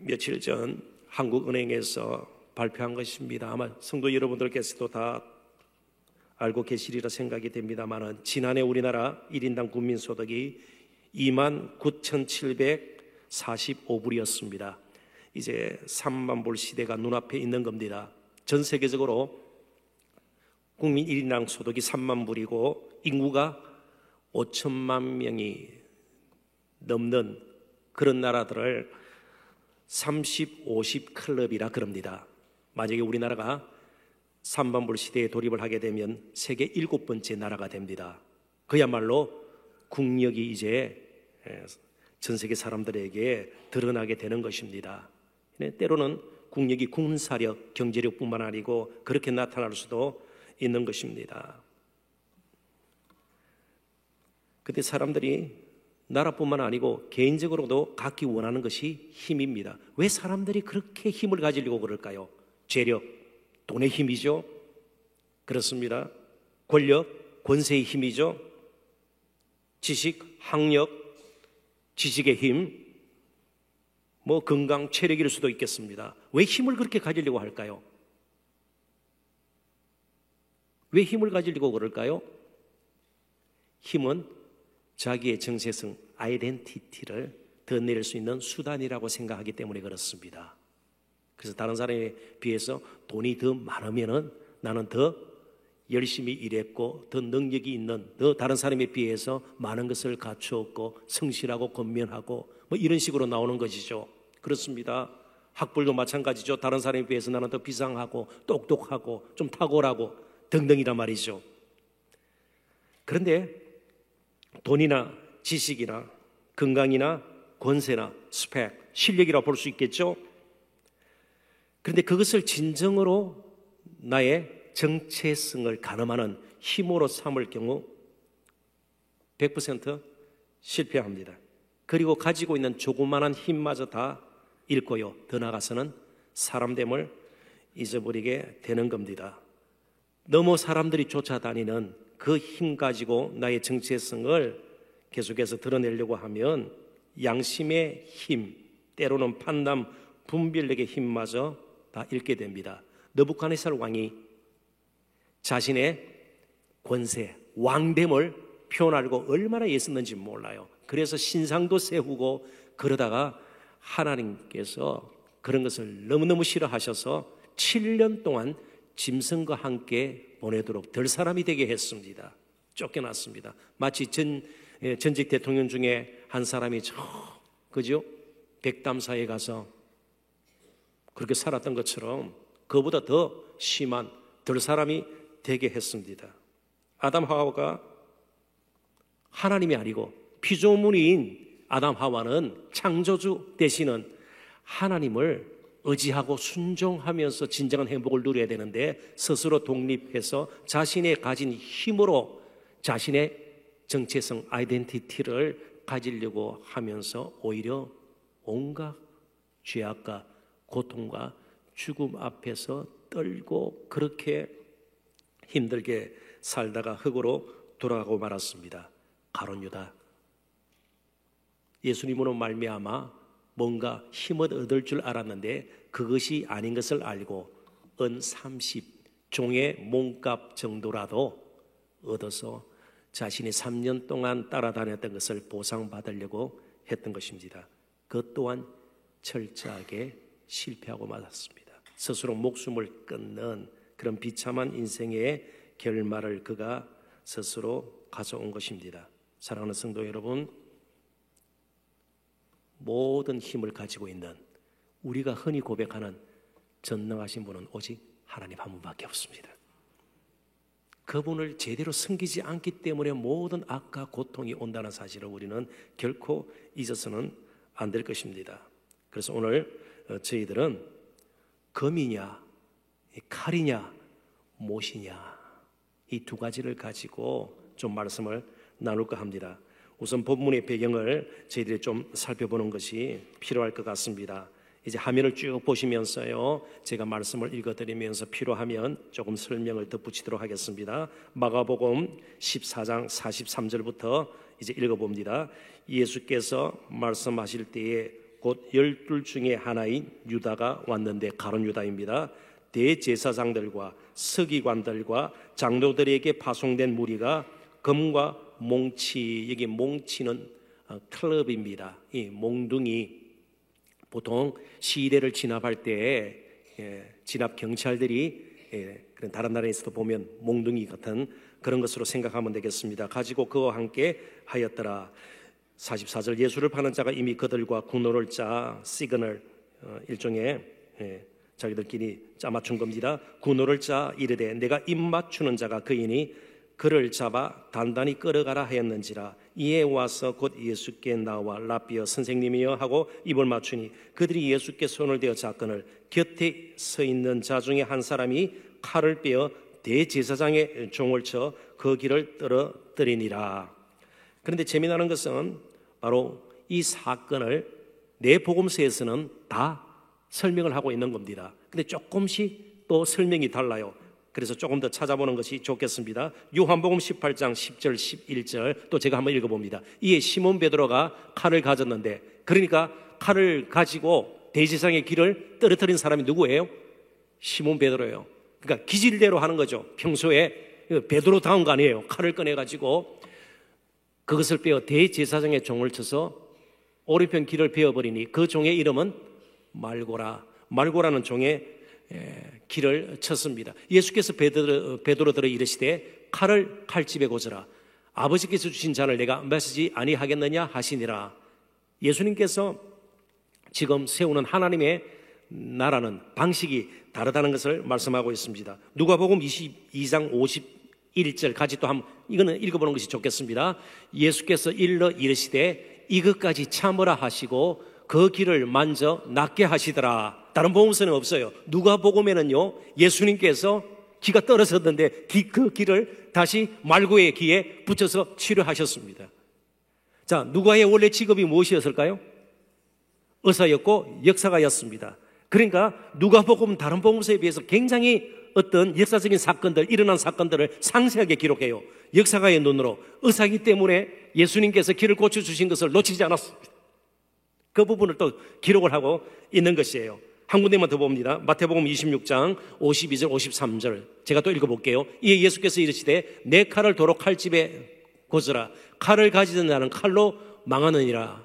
며칠 전 한국은행에서 발표한 것입니다. 아마 성도 여러분들께서도 다 알고 계시리라 생각이 됩니다만, 지난해 우리나라 1인당 국민소득이 29,745불이었습니다. 이제 3만 불 시대가 눈앞에 있는 겁니다. 전 세계적으로 국민 1인당 소득이 3만 불이고 인구가 5천만 명이 넘는 그런 나라들을 30, 50 클럽이라 그럽니다. 만약에 우리나라가 3만 불 시대에 돌입을 하게 되면 세계 7번째 나라가 됩니다. 그야말로 국력이 이제 전 세계 사람들에게 드러나게 되는 것입니다. 때로는 국력이 군사력, 경제력뿐만 아니고 그렇게 나타날 수도 있는 것입니다. 그때 사람들이 나라뿐만 아니고 개인적으로도 갖기 원하는 것이 힘입니다. 왜 사람들이 그렇게 힘을 가지려고 그럴까요? 재력, 돈의 힘이죠. 그렇습니다. 권력, 권세의 힘이죠. 지식, 학력, 지식의 힘, 건강, 체력일 수도 있겠습니다. 왜 힘을 그렇게 가지려고 할까요? 왜 힘을 가지려고 그럴까요? 힘은 자기의 정체성, 아이덴티티를 드러낼 수 있는 수단이라고 생각하기 때문에 그렇습니다. 그래서 다른 사람에 비해서 돈이 더 많으면은 나는 더 열심히 일했고 더 능력이 있는, 더 다른 사람에 비해서 많은 것을 갖추었고 성실하고 건면하고 이런 식으로 나오는 것이죠. 그렇습니다. 학벌도 마찬가지죠. 다른 사람에 비해서 나는 더 비상하고 똑똑하고 좀 탁월하고 등등이란 말이죠. 그런데 돈이나 지식이나 건강이나 권세나 스펙, 실력이라 볼 수 있겠죠. 그런데 그것을 진정으로 나의 정체성을 가늠하는 힘으로 삼을 경우 100% 실패합니다. 그리고 가지고 있는 조그마한 힘마저 다 잃고요, 더 나아가서는 사람됨을 잊어버리게 되는 겁니다. 너무 사람들이 쫓아다니는 그 힘 가지고 나의 정체성을 계속해서 드러내려고 하면 양심의 힘, 때로는 판단, 분별력의 힘마저 다 잃게 됩니다. 느부갓네살 왕이 자신의 권세, 왕됨을 표현하려고 얼마나 애썼는지 몰라요. 그래서 신상도 세우고 그러다가 하나님께서 그런 것을 너무너무 싫어하셔서 7년 동안 짐승과 함께 보내도록 될 사람이 되게 했습니다. 쫓겨났습니다. 마치 전직 대통령 중에 한 사람이 그죠? 백담사에 가서 그렇게 살았던 것처럼 그보다 더 심한 될 사람이 되게 했습니다. 아담 하와가 하나님이 아니고 피조물인 아담 하와는 창조주 되시는 하나님을 의지하고 순종하면서 진정한 행복을 누려야 되는데 스스로 독립해서 자신의 가진 힘으로 자신의 정체성, 아이덴티티를 가지려고 하면서 오히려 온갖 죄악과 고통과 죽음 앞에서 떨고 그렇게 힘들게 살다가 흙으로 돌아가고 말았습니다. 가룟 유다, 예수님으로 말미암아 뭔가 힘을 얻을 줄 알았는데 그것이 아닌 것을 알고 은 30 종의 몸값 정도라도 얻어서 자신이 3년 동안 따라다녔던 것을 보상받으려고 했던 것입니다. 그것 또한 철저하게 실패하고 말았습니다. 스스로 목숨을 끊는 그런 비참한 인생의 결말을 그가 스스로 가져온 것입니다. 사랑하는 성도 여러분, 모든 힘을 가지고 있는 우리가 흔히 고백하는 전능하신 분은 오직 하나님 한 분밖에 없습니다. 그분을 제대로 섬기지 않기 때문에 모든 악과 고통이 온다는 사실을 우리는 결코 잊어서는 안 될 것입니다. 그래서 오늘 저희들은 검이냐 칼이냐 못이냐 이 두 가지를 가지고 좀 말씀을 나눌까 합니다. 우선 본문의 배경을 저희들이 좀 살펴보는 것이 필요할 것 같습니다. 이제 화면을 쭉 보시면서요, 제가 말씀을 읽어드리면서 필요하면 조금 설명을 덧붙이도록 하겠습니다. 마가복음 14장 43절부터 이제 읽어봅니다. 예수께서 말씀하실 때에 곧 12 중에 하나인 유다가 왔는데, 가룟 유다입니다. 대제사장들과 서기관들과 장로들에게 파송된 무리가 금과 몽치, 여기 몽치는 클럽입니다. 이 몽둥이, 보통 시대를 진압할 때 진압 경찰들이 그런 다른 나라에서도 보면 몽둥이 같은 그런 것으로 생각하면 되겠습니다. 가지고 그와 함께 하였더라. 44절, 예수를 파는 자가 이미 그들과 군노를 짜, 시그널, 일종의 자기들끼리 짜맞춘 겁니다. 군노를 짜 이르되 내가 입맞추는 자가 그이니 그를 잡아 단단히 끌어가라 하였는지라. 이에 와서 곧 예수께 나와 라비어 선생님이여 하고 입을 맞추니 그들이 예수께 손을 대어 잡거늘 곁에 서 있는 자 중에 한 사람이 칼을 빼어 대제사장의 종을 쳐 그 길을 떨어뜨리니라. 그런데 재미나는 것은 바로 이 사건을 내 복음서에서는 다 설명을 하고 있는 겁니다. 근데 조금씩 또 설명이 달라요. 그래서 조금 더 찾아보는 것이 좋겠습니다. 요한복음 18장 10절 11절 또 제가 한번 읽어봅니다. 이에 시몬 베드로가 칼을 가졌는데, 그러니까 칼을 가지고 대제사장의 길을 떨어뜨린 사람이 누구예요? 시몬 베드로예요. 그러니까 기질대로 하는 거죠. 평소에 베드로다운 거 아니에요. 칼을 꺼내가지고 그것을 빼어 대제사장의 종을 쳐서 오른편 길을 베어버리니 그 종의 이름은 말고라. 말고라는 종의 길을 쳤습니다. 예수께서 베드로들을 이르시되 칼을 칼집에 고져라. 아버지께서 주신 잔을 내가 마시지 아니하겠느냐 하시니라. 예수님께서 지금 세우는 하나님의 나라는 방식이 다르다는 것을 말씀하고 있습니다. 누가복음 22장 51절까지 또 한번 이거는 읽어보는 것이 좋겠습니다. 예수께서 일러 이르시되 이것까지 참으라 하시고 그 길을 만져 낫게 하시더라. 다른 복음서는 없어요. 누가복음에는요, 예수님께서 기가 떨어졌는데 그 길을 다시 말고의 기에 붙여서 치료하셨습니다. 자, 누가의 원래 직업이 무엇이었을까요? 의사였고 역사가였습니다. 그러니까 누가복음 다른 복음서에 비해서 굉장히 어떤 역사적인 사건들, 일어난 사건들을 상세하게 기록해요. 역사가의 눈으로. 의사이기 때문에 예수님께서 길을 고쳐주신 것을 놓치지 않았습니다. 그 부분을 또 기록을 하고 있는 것이에요. 한 군데만 더 봅니다. 마태복음 26장 52절 53절 제가 또 읽어볼게요. 이에 예수께서 이르시되 내 칼을 도로 칼집에 고서라. 칼을 가지던 자는 칼로 망하느니라.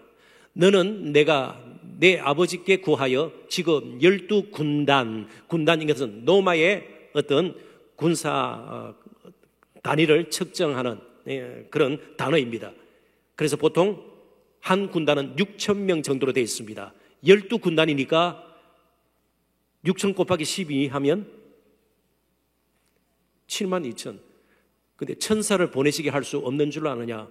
너는 내가 내 아버지께 구하여 지금 12군단, 군단인 것은 로마의 어떤 군사 단위를 측정하는 그런 단어입니다. 그래서 보통 한 군단은 6,000명 정도로 되어 있습니다. 12군단이니까 6,000 곱하기 12 하면 72,000. 근데 천사를 보내시게 할 수 없는 줄 아느냐?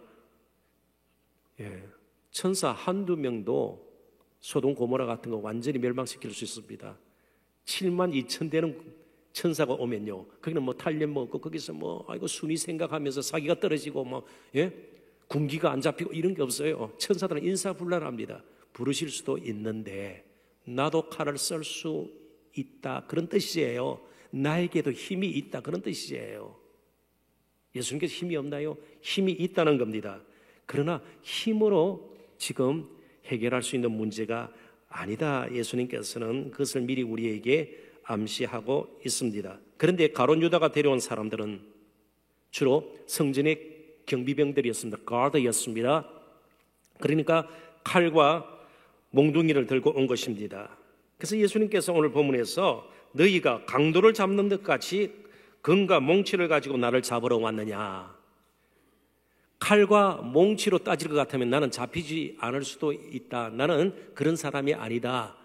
천사 한두 명도 소돔 고모라 같은 거 완전히 멸망시킬 수 있습니다. 72,000대는 천사가 오면요, 거기는 뭐 탄력 먹고 거기서 뭐 아이고 순위 생각하면서 사기가 떨어지고 뭐 군기가 안 잡히고 이런 게 없어요. 천사들은 인사불란합니다. 부르실 수도 있는데 나도 칼을 쓸 수 있다 그런 뜻이에요. 나에게도 힘이 있다 그런 뜻이에요. 예수님께서 힘이 없나요? 힘이 있다는 겁니다. 그러나 힘으로 지금 해결할 수 있는 문제가 아니다. 예수님께서는 그것을 미리 우리에게 암시하고 있습니다. 그런데 가룟 유다가 데려온 사람들은 주로 성전의 경비병들이었습니다. 가드였습니다. 그러니까 칼과 몽둥이를 들고 온 것입니다. 그래서 예수님께서 오늘 본문에서 너희가 강도를 잡는 것 같이 금과 몽치를 가지고 나를 잡으러 왔느냐. 칼과 몽치로 따질 것 같으면 나는 잡히지 않을 수도 있다. 나는 그런 사람이 아니다.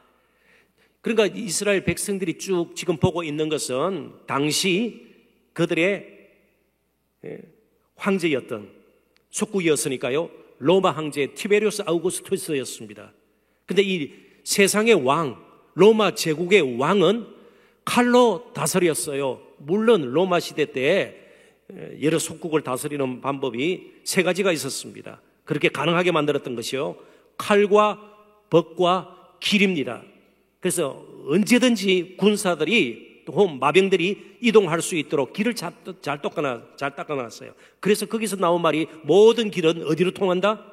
그러니까 이스라엘 백성들이 쭉 지금 보고 있는 것은 당시 그들의 황제였던 속국이었으니까요, 로마 황제 티베리우스 아우구스투스였습니다. 그런데 이 세상의 왕, 로마 제국의 왕은 칼로 다스렸어요. 물론 로마 시대 때 여러 속국을 다스리는 방법이 세 가지가 있었습니다. 그렇게 가능하게 만들었던 것이요, 칼과 벅과 길입니다. 그래서 언제든지 군사들이 또 마병들이 이동할 수 있도록 길을 잘 닦아놨어요. 그래서 거기서 나온 말이 모든 길은 어디로 통한다?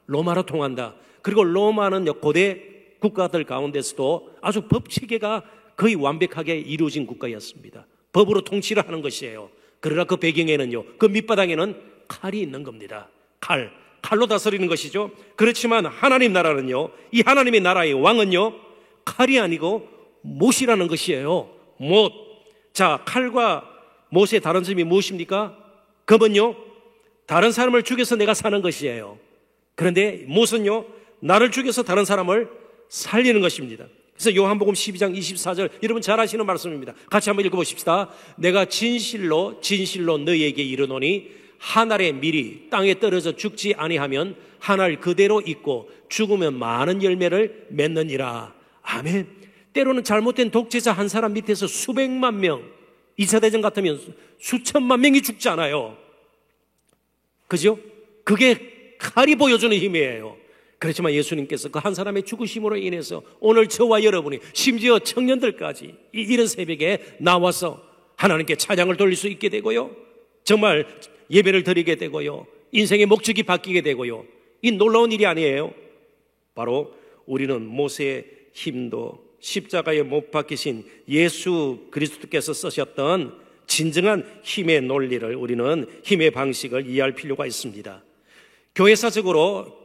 로마로 통한다. 그리고 로마는 고대 국가들 가운데서도 아주 법 체계가 거의 완벽하게 이루어진 국가였습니다. 법으로 통치를 하는 것이에요. 그러나 그 배경에는요, 그 밑바닥에는 칼이 있는 겁니다. 칼로 다스리는 것이죠. 그렇지만 하나님 나라는요, 이 하나님의 나라의 왕은요, 칼이 아니고 못이라는 것이에요. 못. 자, 칼과 못의 다른 점이 무엇입니까? 검은요, 다른 사람을 죽여서 내가 사는 것이에요. 그런데 못은요, 나를 죽여서 다른 사람을 살리는 것입니다. 그래서 요한복음 12장 24절, 여러분 잘 아시는 말씀입니다. 같이 한번 읽어보십시다. 내가 진실로 너희에게 이르노니 한 알의 밀이 땅에 떨어져 죽지 아니하면 한 알 그대로 있고 죽으면 많은 열매를 맺느니라. 아멘. 때로는 잘못된 독재자 한 사람 밑에서 수백만 명, 2차 대전 같으면 수천만 명이 죽지 않아요. 그죠? 그게 칼이 보여주는 힘이에요. 그렇지만 예수님께서 그 한 사람의 죽으심으로 인해서 오늘 저와 여러분이, 심지어 청년들까지 이런 새벽에 나와서 하나님께 찬양을 돌릴 수 있게 되고요, 정말 예배를 드리게 되고요, 인생의 목적이 바뀌게 되고요, 이 놀라운 일이 아니에요. 바로 우리는 모세의 힘도 십자가에 못 박히신 예수 그리스도께서 쓰셨던 진정한 힘의 논리를, 우리는 힘의 방식을 이해할 필요가 있습니다. 교회사적으로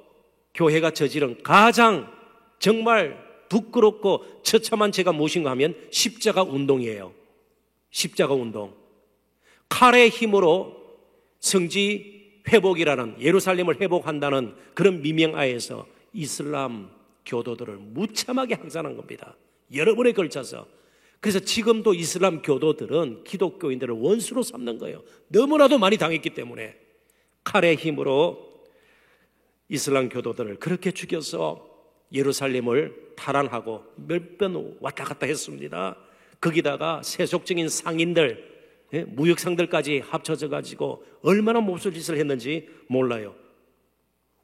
교회가 저지른 가장 정말 부끄럽고 처참한 죄가 무엇인가 하면 십자가 운동이에요. 십자가 운동. 칼의 힘으로 성지 회복이라는, 예루살렘을 회복한다는 그런 미명하에서 이슬람 교도들을 무참하게 항산한 겁니다. 여러 번에 걸쳐서. 그래서 지금도 이슬람 교도들은 기독교인들을 원수로 삼는 거예요. 너무나도 많이 당했기 때문에. 칼의 힘으로 이슬람 교도들을 그렇게 죽여서 예루살렘을 탈환하고 몇 번 왔다 갔다 했습니다. 거기다가 세속적인 상인들, 무역상들까지 합쳐져 가지고 얼마나 몹쓸 짓을 했는지 몰라요.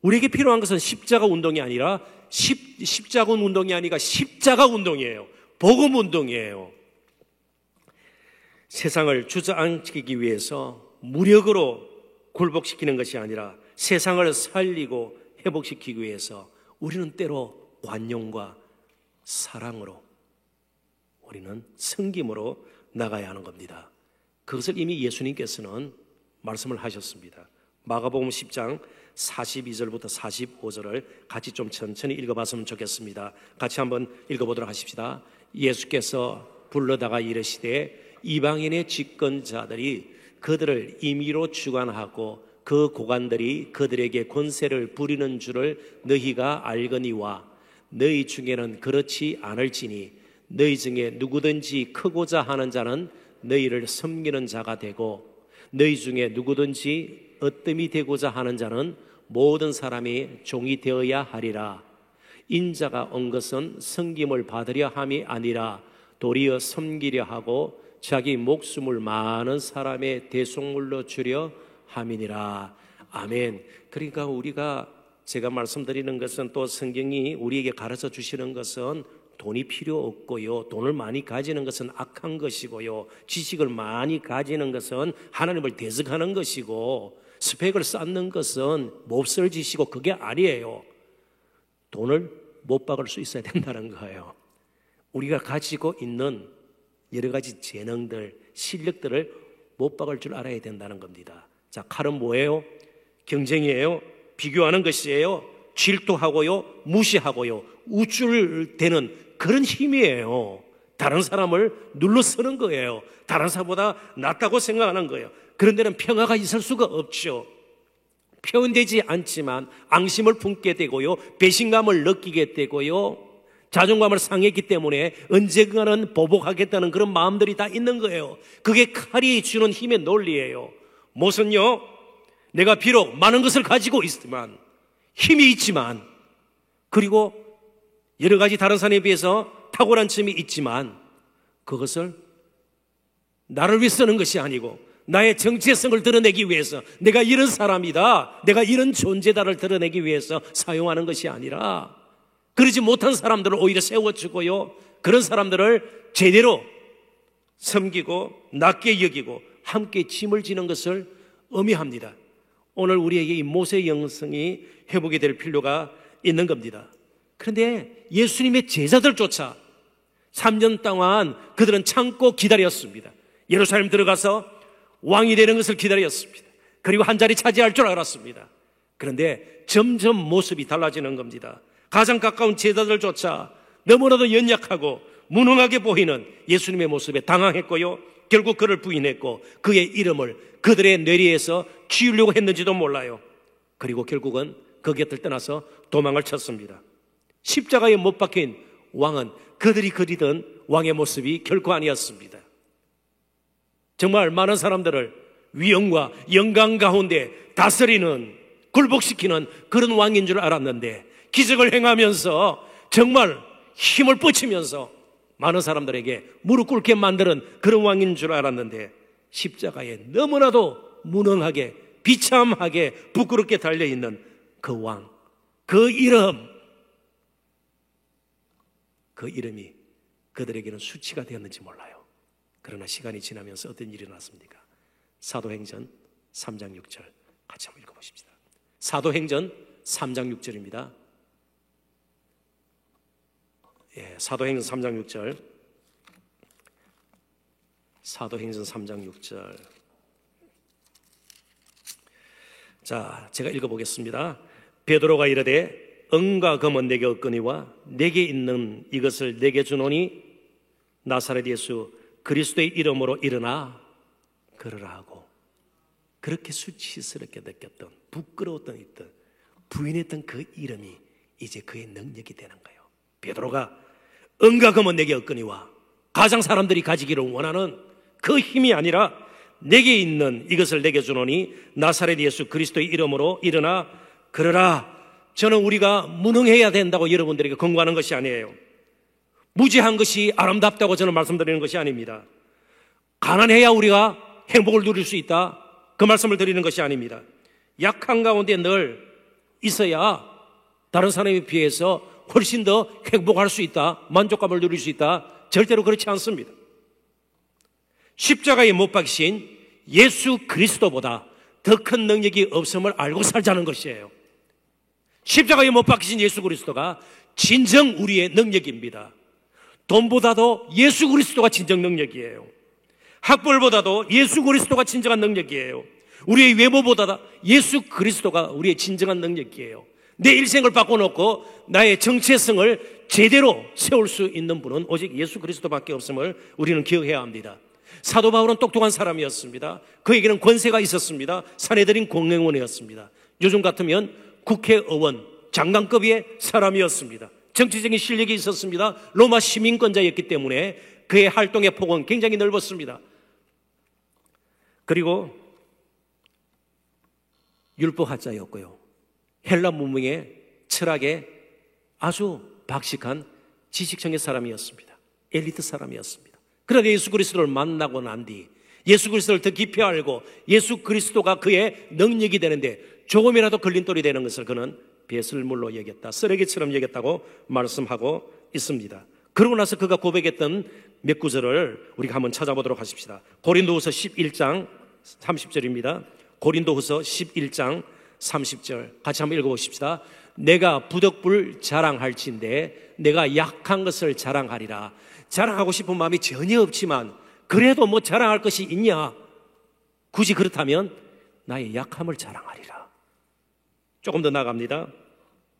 우리에게 필요한 것은 십자가 운동이 아니라 십자군 운동이 아니라 십자가 운동이에요. 복음 운동이에요. 세상을 주저앉히기 위해서 무력으로 굴복시키는 것이 아니라 세상을 살리고 회복시키기 위해서 우리는 때로 관용과 사랑으로, 우리는 섬김으로 나가야 하는 겁니다. 그것을 이미 예수님께서는 말씀을 하셨습니다. 마가복음 10장 42절부터 45절을 같이 좀 천천히 읽어봤으면 좋겠습니다. 같이 한번 읽어보도록 하십시다. 예수께서 불러다가 이르시되 이방인의 집권자들이 그들을 임의로 주관하고 그 고관들이 그들에게 권세를 부리는 줄을 너희가 알거니와 너희 중에는 그렇지 않을지니 너희 중에 누구든지 크고자 하는 자는 너희를 섬기는 자가 되고 너희 중에 누구든지 어뜸이 되고자 하는 자는 모든 사람이 종이 되어야 하리라. 인자가 온 것은 섬김을 받으려 함이 아니라 도리어 섬기려 하고 자기 목숨을 많은 사람의 대속물로 주려 함이니라. 아멘. 그러니까 제가 말씀드리는 것은, 또 성경이 우리에게 가르쳐 주시는 것은 돈이 필요 없고요, 돈을 많이 가지는 것은 악한 것이고요, 지식을 많이 가지는 것은 하나님을 대적하는 것이고, 스펙을 쌓는 것은 몹쓸 짓이고, 그게 아니에요. 돈을 못 박을 수 있어야 된다는 거예요. 우리가 가지고 있는 여러 가지 재능들, 실력들을 못 박을 줄 알아야 된다는 겁니다. 자, 칼은 뭐예요? 경쟁이에요. 비교하는 것이에요. 질투하고요, 무시하고요, 우쭐대는 그런 힘이에요. 다른 사람을 눌러서는 거예요. 다른 사람보다 낫다고 생각하는 거예요. 그런 데는 평화가 있을 수가 없죠. 표현되지 않지만 앙심을 품게 되고요, 배신감을 느끼게 되고요, 자존감을 상했기 때문에 언젠가는 보복하겠다는 그런 마음들이 다 있는 거예요. 그게 칼이 주는 힘의 논리예요. 못은요, 내가 비록 많은 것을 가지고 있지만, 힘이 있지만, 그리고 여러 가지 다른 사람에 비해서 탁월한 점이 있지만, 그것을 나를 위해 쓰는 것이 아니고 나의 정체성을 드러내기 위해서, 내가 이런 사람이다, 내가 이런 존재다를 드러내기 위해서 사용하는 것이 아니라, 그러지 못한 사람들을 오히려 세워주고요, 그런 사람들을 제대로 섬기고 낮게 여기고 함께 짐을 지는 것을 의미합니다. 오늘 우리에게 이 모세 영성이 회복이 될 필요가 있는 겁니다. 그런데 예수님의 제자들조차 3년 동안 그들은 참고 기다렸습니다. 예루살렘 들어가서 왕이 되는 것을 기다렸습니다. 그리고 한 자리 차지할 줄 알았습니다. 그런데 점점 모습이 달라지는 겁니다. 가장 가까운 제자들조차 너무나도 연약하고 무능하게 보이는 예수님의 모습에 당황했고요, 결국 그를 부인했고 그의 이름을 그들의 뇌리에서 지우려고 했는지도 몰라요. 그리고 결국은 그 곁을 떠나서 도망을 쳤습니다. 십자가에 못 박힌 왕은 그들이 그리던 왕의 모습이 결코 아니었습니다. 정말 많은 사람들을 위엄과 영광 가운데 다스리는, 굴복시키는 그런 왕인 줄 알았는데, 기적을 행하면서 정말 힘을 뻗치면서 많은 사람들에게 무릎 꿇게 만드는 그런 왕인 줄 알았는데, 십자가에 너무나도 무능하게 비참하게 부끄럽게 달려있는 그 왕, 그 이름이 그들에게는 수치가 되었는지 몰라요. 그러나 시간이 지나면서 어떤 일이 일어났습니까? 사도행전 3장 6절 같이 한번 읽어보십시다. 사도행전 3장 6절입니다. 사도행전 3장 6절. 사도행전 3장 6절. 자, 제가 읽어보겠습니다. 베드로가 이르되 은과 금은 내게 없거니와 내게 있는 이것을 내게 주노니 나사렛 예수 그리스도의 이름으로 일어나 걸으라 하고, 그렇게 수치스럽게 느꼈던, 부끄러웠던 있던, 부인했던 그 이름이 이제 그의 능력이 되는 거예요. 베드로가 은과 금은 내게 없거니와, 가장 사람들이 가지기를 원하는 그 힘이 아니라 내게 있는 이것을 내게 주노니 나사렛 예수 그리스도의 이름으로 일어나 걸으라. 저는 우리가 무능해야 된다고 여러분들에게 권고하는 것이 아니에요. 무지한 것이 아름답다고 저는 말씀드리는 것이 아닙니다. 가난해야 우리가 행복을 누릴 수 있다, 그 말씀을 드리는 것이 아닙니다. 약한 가운데 늘 있어야 다른 사람에 비해서 훨씬 더 행복할 수 있다, 만족감을 누릴 수 있다, 절대로 그렇지 않습니다. 십자가에 못 박히신 예수 그리스도보다 더 큰 능력이 없음을 알고 살자는 것이에요. 십자가에 못 박히신 예수 그리스도가 진정 우리의 능력입니다. 돈보다도 예수 그리스도가 진정 능력이에요. 학벌보다도 예수 그리스도가 진정한 능력이에요. 우리의 외모보다 예수 그리스도가 우리의 진정한 능력이에요. 내 일생을 바꿔놓고 나의 정체성을 제대로 세울 수 있는 분은 오직 예수 그리스도밖에 없음을 우리는 기억해야 합니다. 사도 바울은 똑똑한 사람이었습니다. 그에게는 권세가 있었습니다. 사내들인 공회원이었습니다. 요즘 같으면 국회의원, 장관급의 사람이었습니다. 정치적인 실력이 있었습니다. 로마 시민권자였기 때문에 그의 활동의 폭은 굉장히 넓었습니다. 그리고 율법학자였고요, 헬라 문명의 철학에 아주 박식한 지식층의 사람이었습니다. 엘리트 사람이었습니다. 그러나 예수 그리스도를 만나고 난 뒤 예수 그리스도를 더 깊이 알고 예수 그리스도가 그의 능력이 되는데 조금이라도 걸림돌이 되는 것을 그는 배설물로 여겼다, 쓰레기처럼 여겼다고 말씀하고 있습니다. 그러고 나서 그가 고백했던 몇 구절을 우리가 한번 찾아보도록 하십시다. 고린도후서 11장 30절입니다. 고린도후서 11장 30절 같이 한번 읽어보십시다. 내가 부덕불 자랑할진대 내가 약한 것을 자랑하리라. 자랑하고 싶은 마음이 전혀 없지만 그래도 뭐 자랑할 것이 있냐? 굳이 그렇다면 나의 약함을 자랑하리라. 조금 더 나갑니다.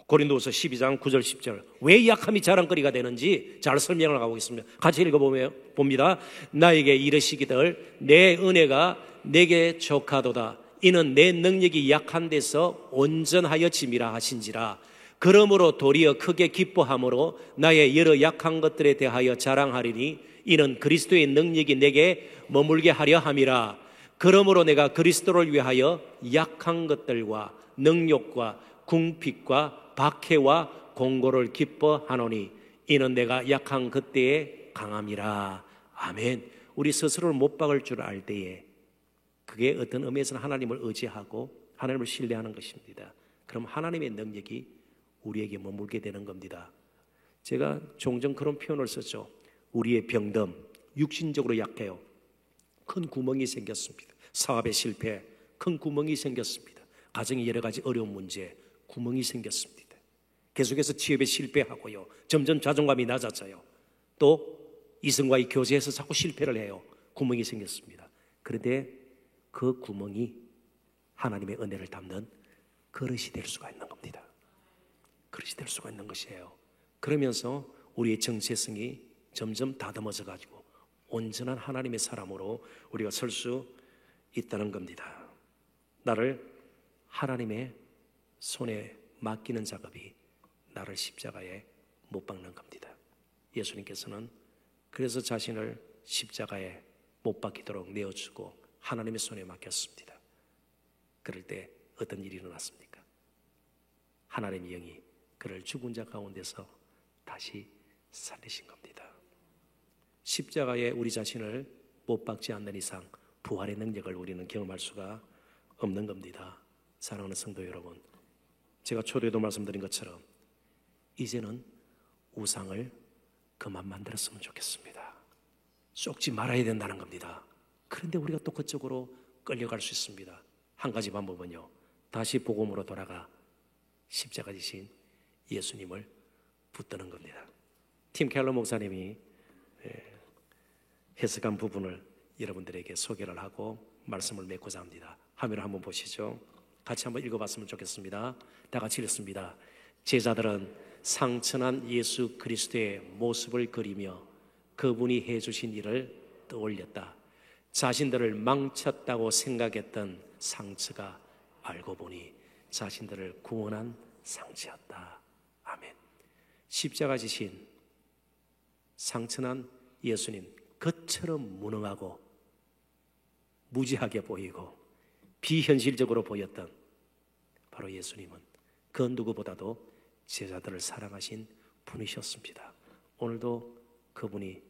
고린도후서 12장 9절 10절. 왜 약함이 자랑거리가 되는지 잘 설명을 하고 있습니다. 같이 읽어봅니다. 나에게 이르시기를 내 은혜가 내게 족하도다. 이는 내 능력이 약한 데서 온전하여 짐이라 하신지라. 그러므로 도리어 크게 기뻐함으로 나의 여러 약한 것들에 대하여 자랑하리니 이는 그리스도의 능력이 내게 머물게 하려 함이라. 그러므로 내가 그리스도를 위하여 약한 것들과 능욕과 궁핍과 박해와 공고를 기뻐하노니 이는 내가 약한 그때에 강함이라. 아멘. 우리 스스로를 못 박을 줄 알 때에 그게 어떤 의미에서는 하나님을 의지하고 하나님을 신뢰하는 것입니다. 그럼 하나님의 능력이 우리에게 머물게 되는 겁니다. 제가 종종 그런 표현을 썼죠. 우리의 병듦, 육신적으로 약해요. 큰 구멍이 생겼습니다. 사업의 실패, 큰 구멍이 생겼습니다. 가정의 여러 가지 어려운 문제, 구멍이 생겼습니다. 계속해서 취업에 실패하고요. 점점 자존감이 낮아져요. 또 이성과의 교제에서 자꾸 실패를 해요. 구멍이 생겼습니다. 그런데 그 구멍이 하나님의 은혜를 담는 그릇이 될 수가 있는 겁니다. 그릇이 될 수가 있는 것이에요. 그러면서 우리의 정체성이 점점 다듬어져 가지고 온전한 하나님의 사람으로 우리가 설 수 있다는 겁니다. 나를 하나님의 손에 맡기는 작업이 나를 십자가에 못 박는 겁니다. 예수님께서는 그래서 자신을 십자가에 못 박히도록 내어주고 하나님의 손에 맡겼습니다. 그럴 때 어떤 일이 일어났습니까? 하나님의 영이 그를 죽은 자 가운데서 다시 살리신 겁니다. 십자가에 우리 자신을 못 박지 않는 이상 부활의 능력을 우리는 경험할 수가 없는 겁니다. 사랑하는 성도 여러분, 제가 초대도 말씀드린 것처럼 이제는 우상을 그만 만들었으면 좋겠습니다. 쏙지 말아야 된다는 겁니다. 그런데 우리가 또 그쪽으로 끌려갈 수 있습니다. 한 가지 방법은요, 다시 복음으로 돌아가 십자가 지신 예수님을 붙드는 겁니다. 팀 켈러 목사님이 해석한 부분을 여러분들에게 소개를 하고 말씀을 맺고자 합니다. 화면을 한번 보시죠. 같이 한번 읽어봤으면 좋겠습니다. 다 같이 읽습니다. 제자들은 상천한 예수 그리스도의 모습을 그리며 그분이 해주신 일을 떠올렸다. 자신들을 망쳤다고 생각했던 상처가 알고 보니 자신들을 구원한 상처였다. 아멘. 십자가 지신 상천한 예수님, 그처럼 무능하고 무지하게 보이고 비현실적으로 보였던 바로 예수님은 그 누구보다도 제자들을 사랑하신 분이셨습니다. 오늘도 그분이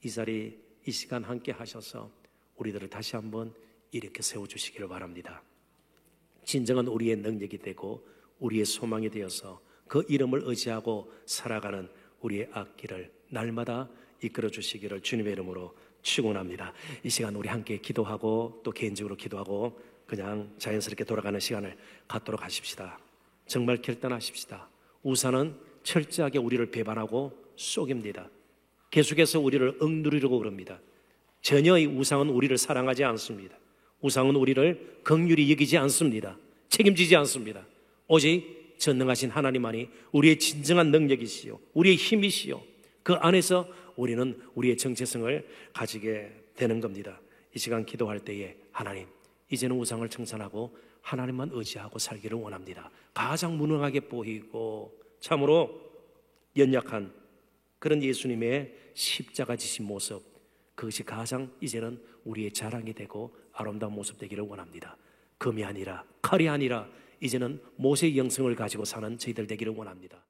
이 자리 이 시간 함께 하셔서 우리들을 다시 한번 일으켜 세워주시기를 바랍니다. 진정한 우리의 능력이 되고 우리의 소망이 되어서 그 이름을 의지하고 살아가는 우리의 앞길을 날마다 이끌어 주시기를 주님의 이름으로 축원합니다. 이 시간 우리 함께 기도하고 또 개인적으로 기도하고 그냥 자연스럽게 돌아가는 시간을 갖도록 하십시다. 정말 결단하십시다. 우상은 철저하게 우리를 배반하고 속입니다. 계속해서 우리를 억누르려고 그럽니다. 전혀 이 우상은 우리를 사랑하지 않습니다. 우상은 우리를 긍휼히 여기지 않습니다. 책임지지 않습니다. 오직 전능하신 하나님만이 우리의 진정한 능력이시요 우리의 힘이시요 그 안에서 우리는 우리의 정체성을 가지게 되는 겁니다. 이 시간 기도할 때에 하나님, 이제는 우상을 청산하고 하나님만 의지하고 살기를 원합니다. 가장 무능하게 보이고 참으로 연약한 그런 예수님의 십자가 지신 모습, 그것이 가장 이제는 우리의 자랑이 되고 아름다운 모습 되기를 원합니다. 금이 아니라 칼이 아니라 이제는 모세의 영성을 가지고 사는 저희들 되기를 원합니다.